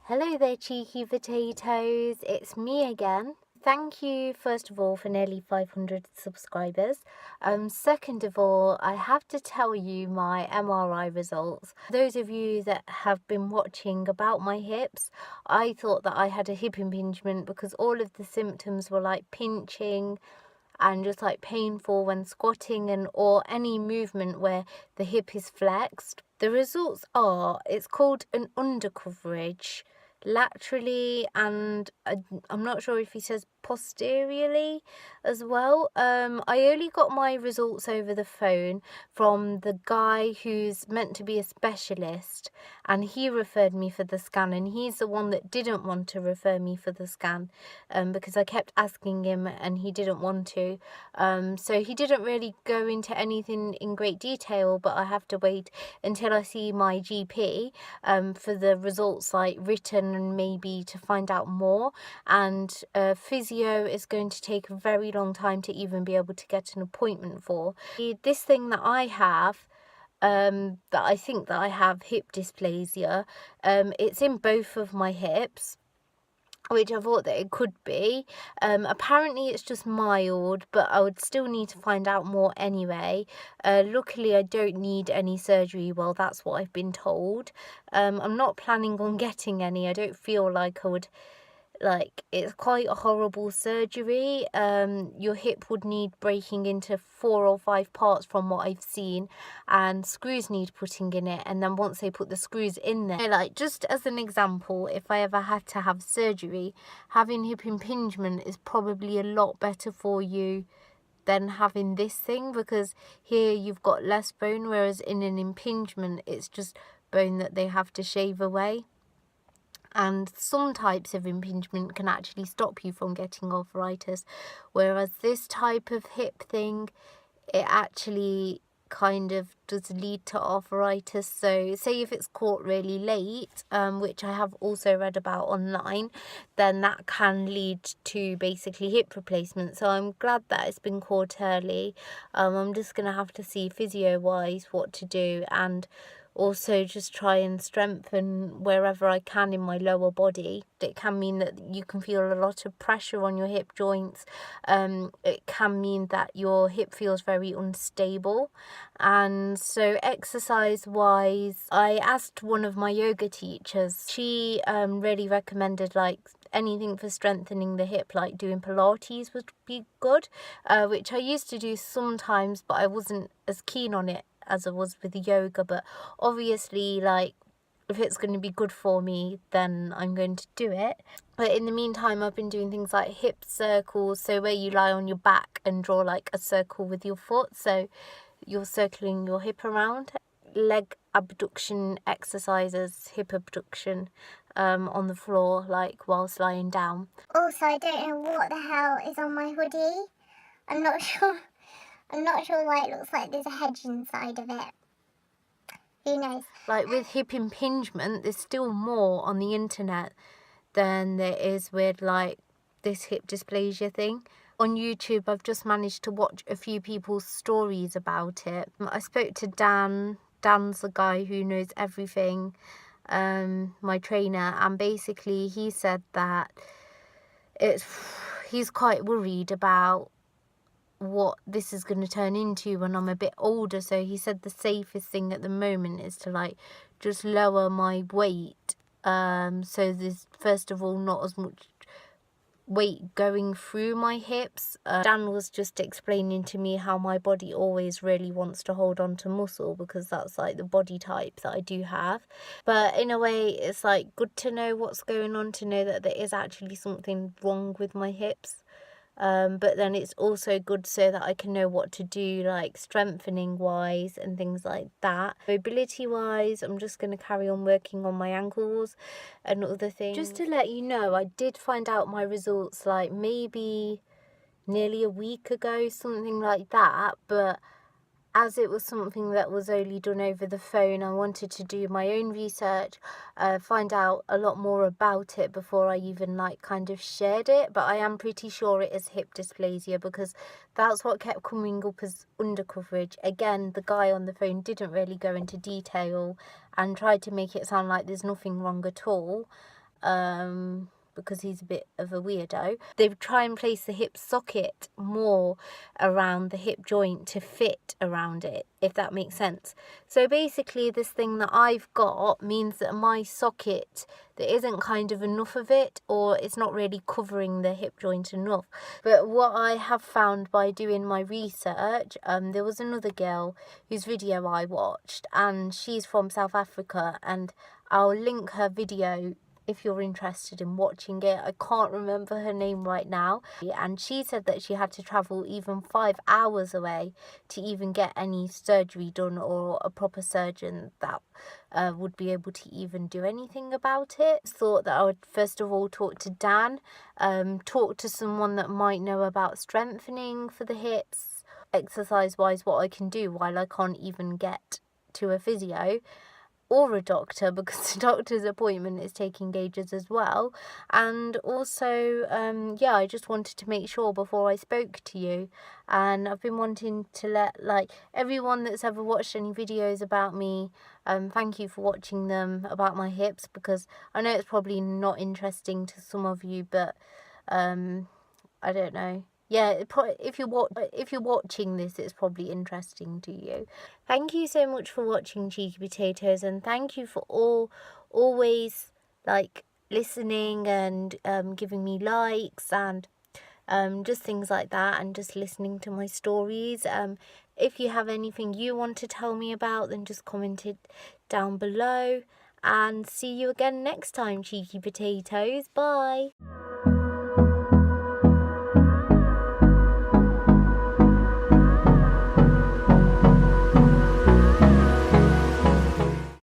Hello there, cheeky potatoes. It's me again. Thank you, first of all, for nearly 500 subscribers. Second of all, I have to tell you my MRI results. Those of you that have been watching about my hips, I thought that I had a hip impingement because all of the symptoms were like pinching and just like painful when squatting and or any movement where the hip is flexed. The results are, it's called an undercoverage laterally, and I'm not sure if he says posteriorly as well. I only got my results over the phone from the guy who's meant to be a specialist, and he referred me for the scan, and he's the one that didn't want to refer me for the scan because I kept asking him and he didn't want to. So he didn't really go into anything in great detail, but I have to wait until I see my GP for the results like written and maybe to find out more. And physio is going to take a very long time to even be able to get an appointment for. This thing that I have, that I think that I have hip dysplasia, it's in both of my hips, which I thought that it could be. Apparently it's just mild, but I would still need to find out more anyway. Luckily I don't need any surgery, well that's what I've been told. I'm not planning on getting any. I don't feel like I would, like, it's quite a horrible surgery. Your hip would need breaking into 4 or 5 parts from what I've seen, and screws need putting in it, and then once they put the screws in there, like, just as an example, if I ever had to have surgery, having hip impingement is probably a lot better for you than having this thing, because here you've got less bone, whereas in an impingement it's just bone that they have to shave away. And some types of impingement can actually stop you from getting arthritis, whereas this type of hip thing, it actually kind of does lead to arthritis. So say if it's caught really late, which I have also read about online, then that can lead to basically hip replacement. So I'm glad that it's been caught early. I'm just going to have to see physio wise what to do, and also just try and strengthen wherever I can in my lower body. It can mean that you can feel a lot of pressure on your hip joints. It can mean that your hip feels very unstable. And so exercise wise, I asked one of my yoga teachers. She really recommended like anything for strengthening the hip, like doing Pilates would be good, which I used to do sometimes, but I wasn't as keen on it as I was with yoga. But obviously, like, if it's going to be good for me, then I'm going to do it. But in the meantime, I've been doing things like hip circles, so where you lie on your back and draw like a circle with your foot, so you're circling your hip around. Leg abduction exercises, hip abduction, on the floor, like whilst lying down. Also, I don't know what the hell is on my hoodie. I'm not sure. I'm not sure why it looks like there's a hedge inside of it. Who knows? Like with hip impingement, there's still more on the internet than there is with like this hip dysplasia thing. On YouTube, I've just managed to watch a few people's stories about it. I spoke to Dan. Dan's the guy who knows everything, my trainer, and basically he said that he's quite worried about what this is going to turn into when I'm a bit older. So he said the safest thing at the moment is to like just lower my weight, so there's first of all not as much weight going through my hips. Dan was just explaining to me how my body always really wants to hold on to muscle, because that's like the body type that I do have. But in a way, it's like good to know what's going on, to know that there is actually something wrong with my hips. But then it's also good so that I can know what to do, like strengthening wise and things like that. Mobility wise, I'm just going to carry on working on my ankles and other things. Just to let you know, I did find out my results like maybe nearly a week ago, something like that, but as it was something that was only done over the phone, I wanted to do my own research, find out a lot more about it before I even like kind of shared it. But I am pretty sure it is hip dysplasia, because that's what kept coming up as undercoverage. Again, the guy on the phone didn't really go into detail and tried to make it sound like there's nothing wrong at all. because he's a bit of a weirdo. They would try and place the hip socket more around the hip joint to fit around it, if that makes sense. So basically this thing that I've got means that my socket, there isn't kind of enough of it, or it's not really covering the hip joint enough. But what I have found by doing my research, there was another girl whose video I watched, and she's from South Africa, and I'll link her video if you're interested in watching it. I can't remember her name right now. And she said that she had to travel even 5 hours away to even get any surgery done, or a proper surgeon that would be able to even do anything about it. Thought that I would first of all talk to Dan, talk to someone that might know about strengthening for the hips, exercise-wise what I can do while I can't even get to a physio or a doctor, because the doctor's appointment is taking ages as well. And also, I just wanted to make sure before I spoke to you, and I've been wanting to let, like, everyone that's ever watched any videos about me, thank you for watching them about my hips, because I know it's probably not interesting to some of you, but I don't know. Yeah, if you're watching this, it's probably interesting to you. Thank you so much for watching, Cheeky Potatoes, and thank you for always like listening and giving me likes and just things like that, and just listening to my stories. If you have anything you want to tell me about, then just comment it down below, and see you again next time, Cheeky Potatoes. Bye.